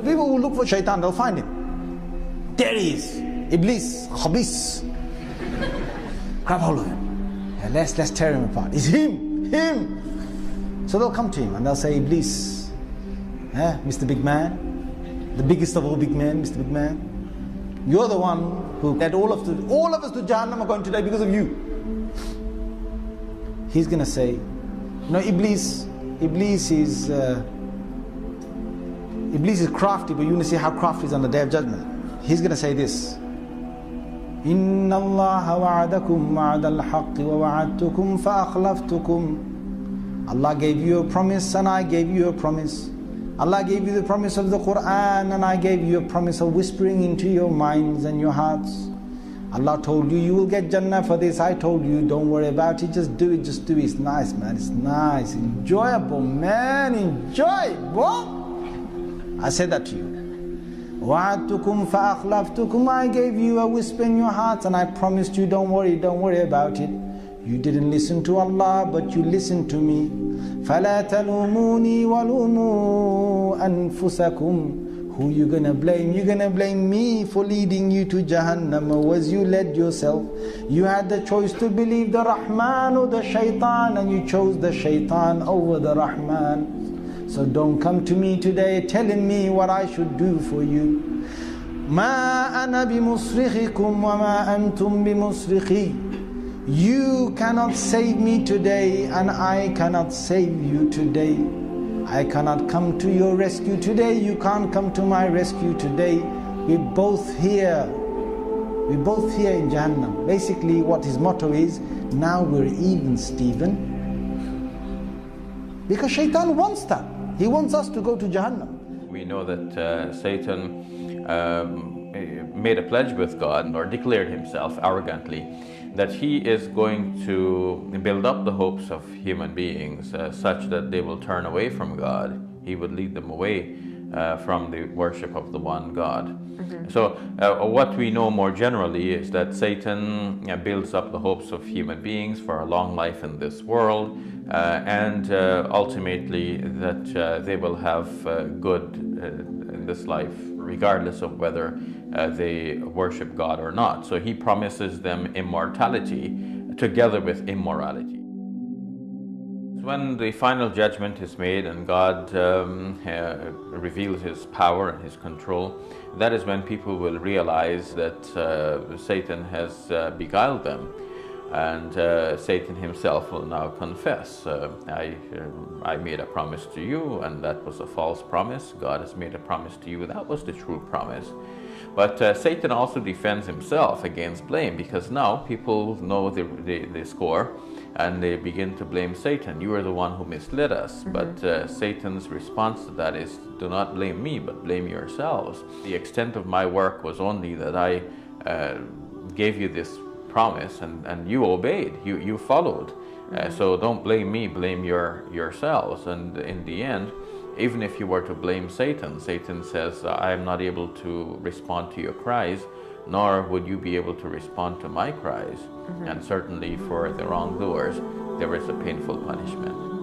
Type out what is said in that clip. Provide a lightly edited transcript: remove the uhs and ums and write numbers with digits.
People who look for shaitan, they'll find him. There he is. Iblis, Khabis. Grab hold of him. Yeah, let's tear him apart. It's him. So they'll come to him and they'll say, Iblis, Mr. Big Man, the biggest of all big men, Mr. Big Man. You're the one who led all of us to Jahannam are going today because of you. He's going to say, Iblis is crafty, but you're going to see how crafty he is on the Day of Judgment. He's going to say this, إِنَّ اللَّهَ وَعَدَكُمْ وَعَدَ الْحَقِّ وَوَعَدْتُكُمْ فَأَخْلَفْتُكُمْ. Allah gave you a promise and I gave you a promise. Allah gave you the promise of the Quran and I gave you a promise of whispering into your minds and your hearts. Allah told you, you will get Jannah for this. I told you, don't worry about it, just do it. It's nice, man, it's nice, enjoyable, man, enjoy, boy. I said that to you. وَعَدْتُكُمْ فَأَخْلَفْتُكُمْ. I gave you a whisper in your hearts and I promised you, don't worry about it. You didn't listen to Allah, but you listened to me. فَلَا تَلُومُونِي وَلُومُوا أَنفُسَكُمْ. Who you gonna blame? You're gonna blame me for leading you to Jahannam, or was you led yourself? You had the choice to believe the Rahman or the Shaitan, and you chose the Shaitan over the Rahman. So don't come to me today telling me what I should do for you. مَا أَنَا بِمُصْرِخِكُمْ وَمَا أَنْتُمْ بِمُصْرِخِي. You cannot save me today and I cannot save you today. I cannot come to your rescue today. You can't come to my rescue today. We're both here. We're both here in Jahannam. Basically what his motto is, now we're even, Stephen. Because Shaitan wants that. He wants us to go to Jahannam. We know that Satan made a pledge with God, or declared himself arrogantly, that he is going to build up the hopes of human beings such that they will turn away from God. He would lead them away from the worship of the one God. So what we know more generally is that Satan builds up the hopes of human beings for a long life in this world, and ultimately that they will have good in this life regardless of whether they worship God or not. So he promises them immortality together with immorality. When the final judgment is made and God reveals his power and his control, that is when people will realize that Satan has beguiled them. And Satan himself will now confess, I made a promise to you and that was a false promise. God has made a promise to you, that was the true promise. But Satan also defends himself against blame, because now people know the score and they begin to blame Satan. You are the one who misled us. But Satan's response to that is, do not blame me, but blame yourselves. The extent of my work was only that I gave you this promise and you obeyed, you followed. So don't blame me, blame yourselves. And in the end, even if you were to blame Satan, Satan says, I am not able to respond to your cries, nor would you be able to respond to my cries. And certainly for the wrongdoers, there is a painful punishment.